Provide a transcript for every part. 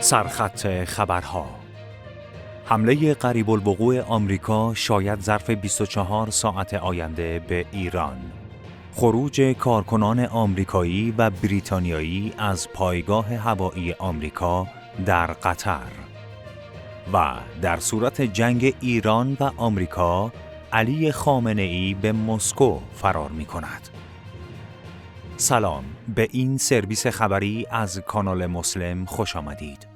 سرخط خبرها. حمله قریب الوقوع آمریکا شاید ظرف 24 ساعت آینده به ایران. خروج کارکنان آمریکایی و بریتانیایی از پایگاه هوایی آمریکا در قطر. و در صورت جنگ ایران و آمریکا، علی خامنه‌ای به مسکو فرار می‌کند. سلام، به این سرویس خبری از کانال مسلم خوش آمدید.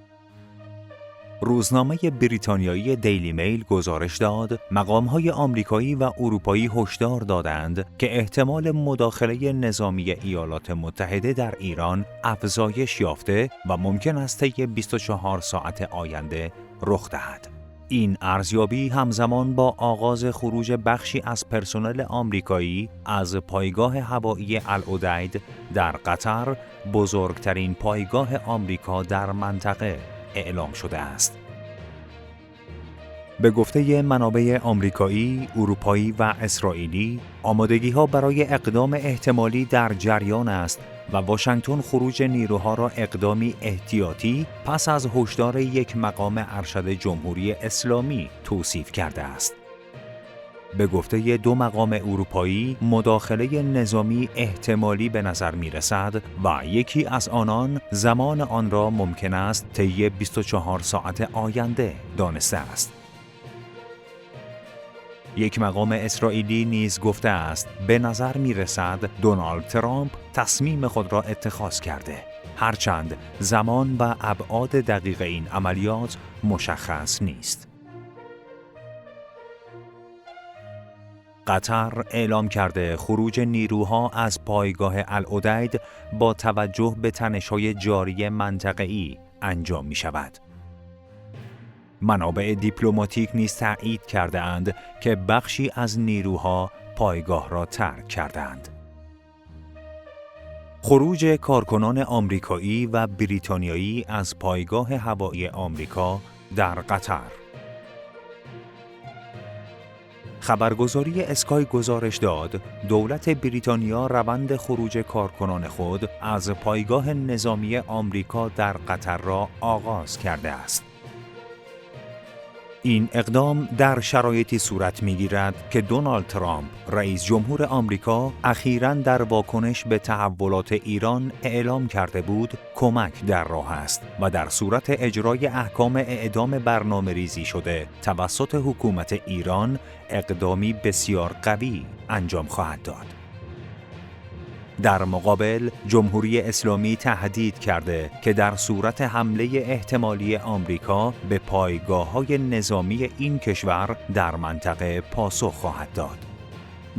روزنامه بریتانیایی دیلی میل گزارش داد مقام‌های آمریکایی و اروپایی هشدار دادند که احتمال مداخله نظامی ایالات متحده در ایران افزایش یافته و ممکن است طی 24 ساعت آینده رخ دهد. این ارزیابی همزمان با آغاز خروج بخشی از پرسنل آمریکایی از پایگاه هوایی العدید در قطر، بزرگترین پایگاه آمریکا در منطقه، اعلام شده است. به گفته منابع آمریکایی، اروپایی و اسرائیلی، آمادگی‌ها برای اقدام احتمالی در جریان است و واشنگتن خروج نیروها را اقدامی احتیاطی پس از هشدار یک مقام ارشد جمهوری اسلامی توصیف کرده است. به گفته دو مقام اروپایی، مداخله نظامی احتمالی به نظر می‌رسد و یکی از آنان زمان آن را ممکن است طی 24 ساعت آینده دانسته است. یک مقام اسرائیلی نیز گفته است به نظر می‌رسد دونالد ترامپ تصمیم خود را اتخاذ کرده، هرچند زمان و ابعاد دقیق این عملیات مشخص نیست. قطر اعلام کرده خروج نیروها از پایگاه العدید با توجه به تنش‌های جاری منطقه‌ای انجام می‌شود. منابع دیپلماتیک نیز تأیید کرده‌اند که بخشی از نیروها پایگاه را ترک کردند. خروج کارکنان آمریکایی و بریتانیایی از پایگاه هوایی آمریکا در قطر. خبرگزاری اسکای گزارش داد دولت بریتانیا روند خروج کارکنان خود از پایگاه نظامی آمریکا در قطر را آغاز کرده است. این اقدام در شرایطی صورت می‌گیرد که دونالد ترامپ، رئیس جمهور آمریکا، اخیراً در واکنش به تحولات ایران اعلام کرده بود کمک در راه است و در صورت اجرای احکام اعدام برنامه‌ریزی شده توسط حکومت ایران اقدامی بسیار قوی انجام خواهد داد. در مقابل، جمهوری اسلامی تهدید کرده که در صورت حمله احتمالی آمریکا به پایگاه‌های نظامی این کشور در منطقه پاسخ خواهد داد.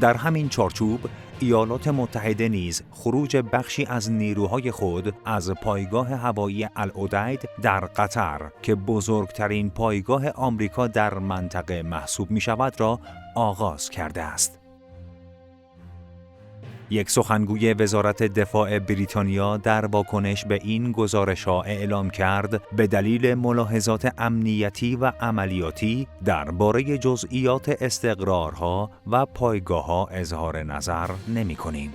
در همین چارچوب، ایالات متحده نیز خروج بخشی از نیروهای خود از پایگاه هوایی العدید در قطر که بزرگترین پایگاه آمریکا در منطقه محسوب می‌شود را آغاز کرده است. یک سخنگوی وزارت دفاع بریتانیا در واکنش به این گزارش‌ها اعلام کرد به دلیل ملاحظات امنیتی و عملیاتی درباره جزئیات استقرارها و پایگاه‌ها اظهار نظر نمی‌کنیم.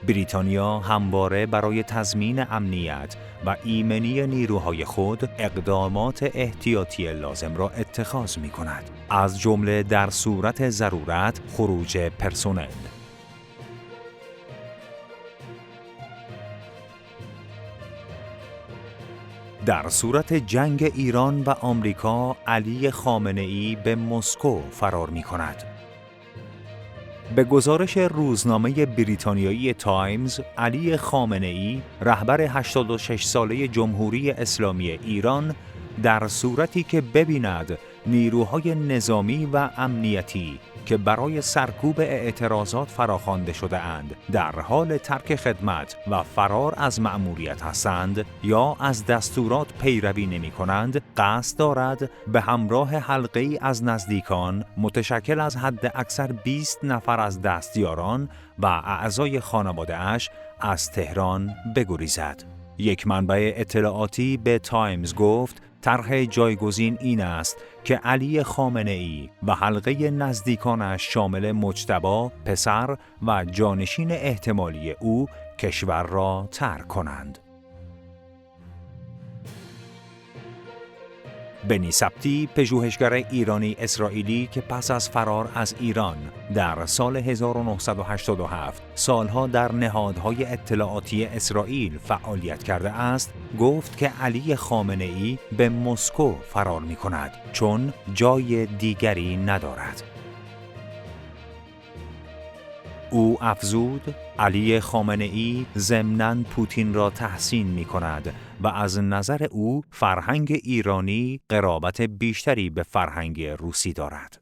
بریتانیا همواره برای تضمین امنیت و ایمنی نیروهای خود اقدامات احتیاطی لازم را اتخاذ می‌کند، از جمله در صورت ضرورت خروج پرسنل. در صورت جنگ ایران و آمریکا، علی خامنه‌ای به مسکو فرار می‌کند. به گزارش روزنامه بریتانیایی تایمز، علی خامنه‌ای، رهبر 86 ساله جمهوری اسلامی ایران، در صورتی که ببیند نیروهای نظامی و امنیتی که برای سرکوب اعتراضات فراخوانده شده اند در حال ترک خدمت و فرار از مأموریت هستند یا از دستورات پیروی نمی کنند، قصد دارد به همراه حلقه‌ای از نزدیکان متشکل از حد اکثر 20 نفر از دستیاران و اعضای خانواده اش از تهران بگریزد. یک منبع اطلاعاتی به تایمز گفت طرح جایگزین این است که علی خامنه‌ای و حلقه نزدیکانش شامل مجتبی، پسر و جانشین احتمالی او کشور را ترک کنند. بنی سبتی، پژوهشگر ایرانی اسرائیلی که پس از فرار از ایران در سال 1987 سالها در نهادهای اطلاعاتی اسرائیل فعالیت کرده است، گفت که علی خامنه‌ای به مسکو فرار می‌کند چون جای دیگری ندارد. او افزود علی خامنه‌ای ضمناً پوتین را تحسین می‌کند و از نظر او فرهنگ ایرانی قرابت بیشتری به فرهنگ روسی دارد.